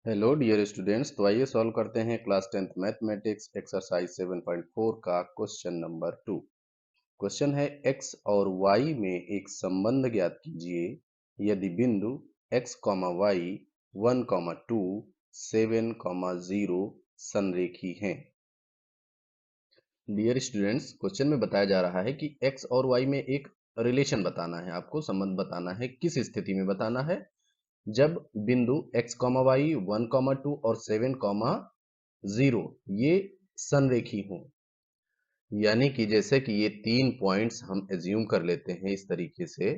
Hello dear students. तो आइए solve करते हैं क्लास 10th मैथमेटिक्स एक्सरसाइज 7.4 का क्वेश्चन नंबर 2। क्वेश्चन है x और y में एक संबंध ज्ञात कीजिए यदि बिंदु x, y 1, 2, 7, 0 संरेखी हैं। डियर स्टूडेंट्स, क्वेश्चन में बताया जा रहा है कि x और y में एक रिलेशन बताना है, आपको संबंध बताना है। किस स्थिति में बताना है? जब बिंदु x, y 1, 2 और 7, 0 ये संरेखी हों। यानी कि जैसे कि ये तीन पॉइंट्स हम एज्यूम कर लेते हैं इस तरीके से,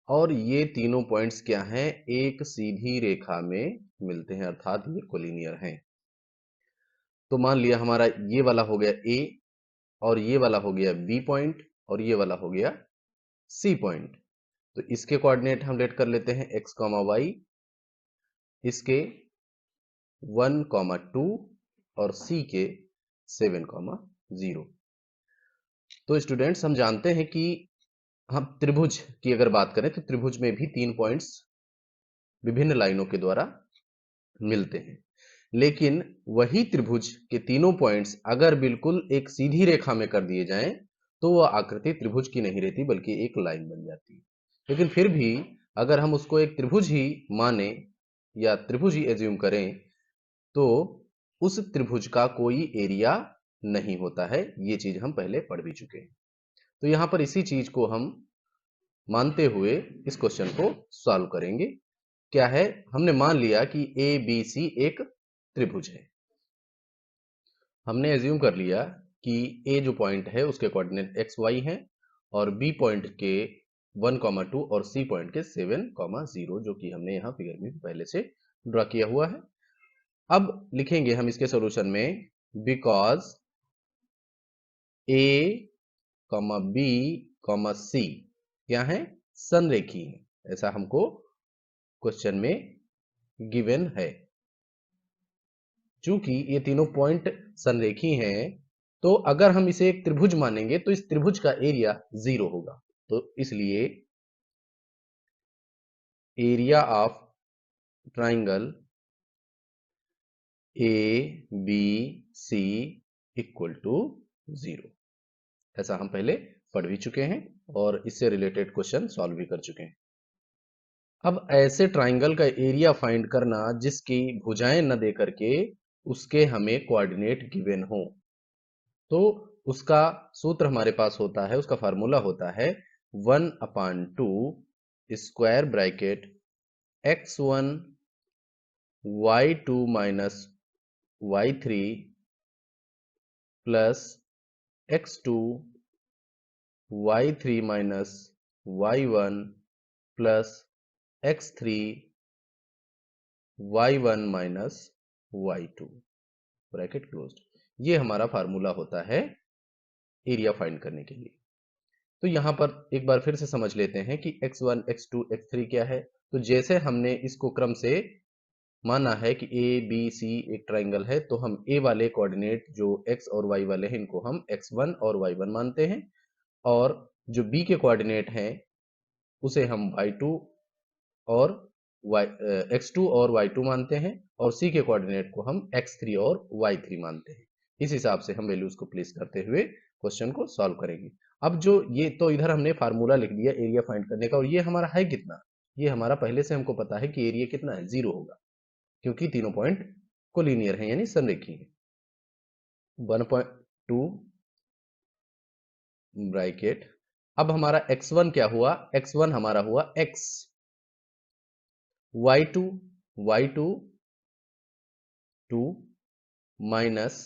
और ये तीनों पॉइंट्स क्या हैं? एक सीधी रेखा में मिलते हैं, अर्थात ये कोलिनियर हैं। तो मान लिया हमारा ये वाला हो गया ए, और ये वाला हो गया बी पॉइंट, और ये वाला हो गया सी पॉइंट। तो इसके कोऑर्डिनेट हम लेट कर लेते हैं x, y, इसके 1, 2 और सी के 7, 0। तो स्टूडेंट्स, हम जानते हैं कि हम त्रिभुज की अगर बात करें तो त्रिभुज में भी तीन पॉइंट्स विभिन्न लाइनों के द्वारा मिलते हैं। लेकिन वही त्रिभुज के तीनों पॉइंट्स अगर बिल्कुल एक सीधी रेखा में कर दिए जाएं तो वह आकृति त्रिभुज की नहीं रहती, बल्कि एक लाइन बन जाती है। लेकिन फिर भी अगर हम उसको एक त्रिभुज ही माने या त्रिभुज ही एज्यूम करें तो उस त्रिभुज का कोई एरिया नहीं होता है। ये चीज हम पहले पढ़ भी चुके हैं। तो यहां पर इसी चीज को हम मानते हुए इस क्वेश्चन को सॉल्व करेंगे। क्या है? हमने मान लिया कि ए बी सी एक त्रिभुज है। हमने एज्यूम कर लिया कि ए जो पॉइंट है उसके कोऑर्डिनेट एक्स वाई हैं, और बी पॉइंट के 1, 2 और सी पॉइंट के 7, 0, जो कि हमने यहाँ फिगर में पहले से ड्रा किया हुआ है। अब लिखेंगे हम इसके सॉल्यूशन में, बिकॉज ए, बी, सी क्या है? संरेखी है। ऐसा हमको क्वेश्चन में गिवन है। चूंकि ये तीनों पॉइंट संरेखी हैं, तो अगर हम इसे एक त्रिभुज मानेंगे तो इस त्रिभुज का एरिया 0 होगा। तो इसलिए area of triangle A B C equal to 0। ऐसा हम पहले पढ़ भी चुके हैं और इससे रिलेटेड क्वेश्चन सॉल्व भी कर चुके हैं। अब ऐसे ट्राइंगल का एरिया फाइंड करना जिसकी भुजाएं न दे करके उसके हमें कोऑर्डिनेट गिवन हो, तो उसका सूत्र हमारे पास होता है, उसका फार्मूला होता है 1/2 square bracket x1 y2 minus y3 plus x2 y3 minus y1 plus x3 y1 minus y2 bracket closed. ये हमारा फार्मूला होता है एरिया फाइंड करने के लिए। तो यहां पर एक बार फिर से समझ लेते हैं कि x1 x2 x3 क्या है। तो जैसे हमने इसको क्रम से माना है कि ए बी सी एक ट्राइंगल है, तो हम ए वाले कोऑर्डिनेट जो x और y वाले हैं इनको हम x1 और y1 मानते हैं, और जो b के कोऑर्डिनेट हैं उसे हम y2 और x2 और y2 मानते हैं, और c के कोऑर्डिनेट को हम x3 और y3 मानते हैं। इस हिसाब से हम वैल्यूज को प्लेस करते हुए क्वेश्चन को सॉल्व करेंगे। अब जो ये तो इधर हमने फार्मूला लिख दिया एरिया फाइंड करने का, और ये हमारा है कितना? ये हमारा पहले से हमको पता है कि एरिया कितना है, 0 होगा, क्योंकि तीनों पॉइंट कोलिनियर हैं यानी संरेखी हैं। 1.2 ब्रैकेट, अब हमारा x1 क्या हुआ? x1 हमारा हुआ x, y2 2 minus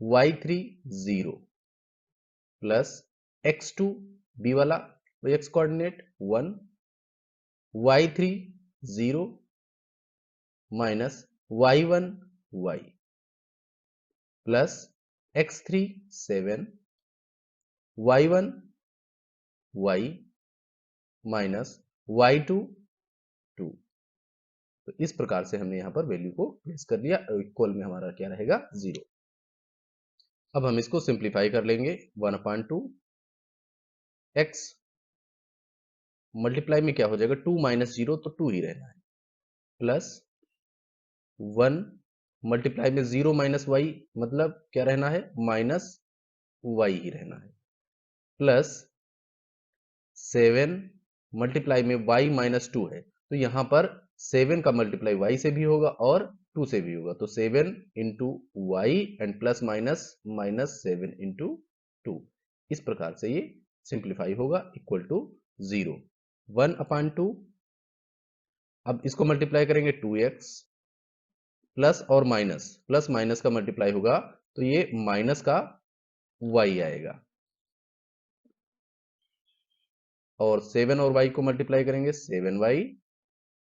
y3 0 plus x2 b वाला x coordinate 1 y3 0 minus y1 y plus x3 7 y1 y minus y2 2। तो इस प्रकार से हमने यहां पर वैल्यू को प्लेस कर दिया। इक्वल में हमारा क्या रहेगा? 0। अब हम इसको सिंप्लीफाई कर लेंगे। 1/2 x मल्टीप्लाई में क्या हो जाएगा? 2 माइनस 0 तो 2 ही रहना है, प्लस 1 मल्टीप्लाई में 0 माइनस वाई, मतलब क्या रहना है, माइनस वाई ही रहना है, प्लस 7 मल्टीप्लाई में y माइनस 2 है, तो यहां पर 7 का मल्टीप्लाई y से भी होगा और 2 से भी होगा, तो 7 into y and plus minus minus 7 into 2। इस प्रकार से ये सिंप्लीफाई होगा इक्वल टू 0, 1/2। अब इसको मल्टीप्लाई करेंगे 2x प्लस माइनस का मल्टीप्लाई होगा तो ये माइनस का y आएगा, और 7 और y को मल्टीप्लाई करेंगे 7y,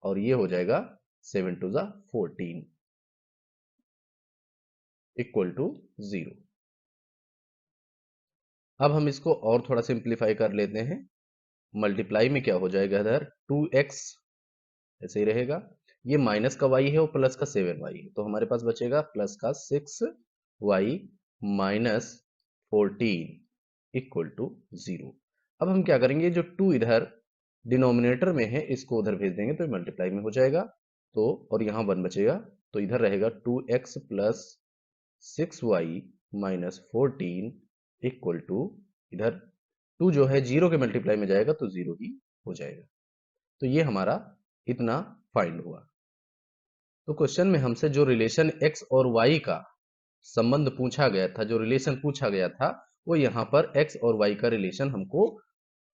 और ये हो जाएगा 7 टू ज़ा 14 इक्वल टू 0। अब हम इसको और थोड़ा सिंप्लीफाई कर लेते हैं। मल्टीप्लाई में क्या हो जाएगा, इधर 2x ऐसे ही रहेगा, ये माइनस का y है और प्लस का 7y है, तो हमारे पास बचेगा प्लस का 6y माइनस 14 इक्वल टू 0। अब हम क्या करेंगे, जो 2 इधर डिनोमिनेटर में है इसको उधर भेज देंगे तो मल्टीप्लाई में हो जाएगा, तो और यहाँ 1 बचेगा, तो इधर रहेगा 2x plus 6y minus 14 equal to, इधर 2 जो है 0 के मल्टीप्लाई में जाएगा तो 0 ही हो जाएगा। तो ये हमारा इतना फाइंड हुआ। तो क्वेश्चन में हमसे जो रिलेशन x और y का संबंध पूछा गया था, जो रिलेशन पूछा गया था, वो यहाँ पर x और y का रिलेशन हमको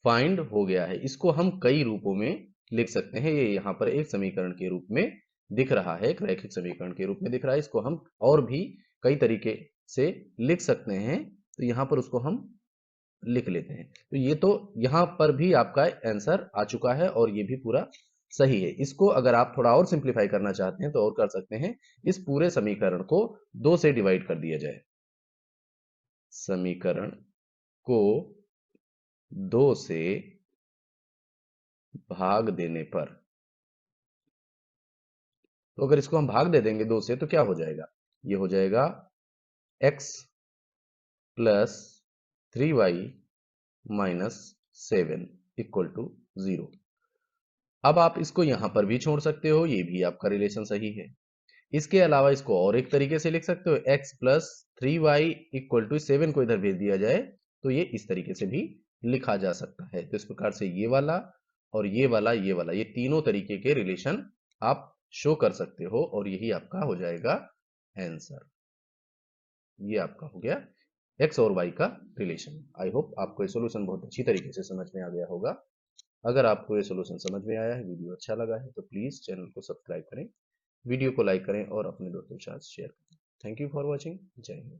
फाइंड हो गया है। इसको हम कई रूपों में लिख सकते हैं। ये यहाँ पर एक समीकरण के रूप में दिख रहा है, एक रैखिक समीकरण के रूप में दिख रहा है। इसको हम और भी कई तरीके से लिख सकते हैं, तो यहाँ पर उसको हम लिख लेते हैं। तो ये तो यहाँ पर भी आपका आंसर आ चुका है और ये भी पूरा सही है। इसको अगर आप थोड़ा और सिंप्लीफाई करना चाहते हैं तो और कर सकते हैं, इस पूरे समीकरण को 2 से डिवाइड कर दिया जाए। समीकरण को 2 से भाग देने पर, तो अगर इसको हम भाग दे देंगे 2 से तो क्या हो जाएगा, ये हो जाएगा x plus 3y minus 7 equal to 0। अब आप इसको यहां पर भी छोड़ सकते हो, ये भी आपका रिलेशन सही है। इसके अलावा इसको और एक तरीके से लिख सकते हो, x plus 3y equal to 7 को इधर भेज दिया जाए तो ये इस तरीके से भी लिखा जा सकता है। तो इस प्रकार से ये वाला और ये वाला, ये तीनों तरीके के रिलेशन आप शो कर सकते हो और यही आपका हो जाएगा आंसर। ये आपका हो गया x और y का रिलेशन। आई होप आपको ये सोल्यूशन बहुत अच्छी तरीके से समझ में आ गया होगा। अगर आपको ये सोल्यूशन समझ में आया है, वीडियो अच्छा लगा है, तो प्लीज चैनल को सब्सक्राइब करें, वीडियो को लाइक करें और अपने दोस्तों के साथ शेयर करें। Thank you for watching. जय हिंद।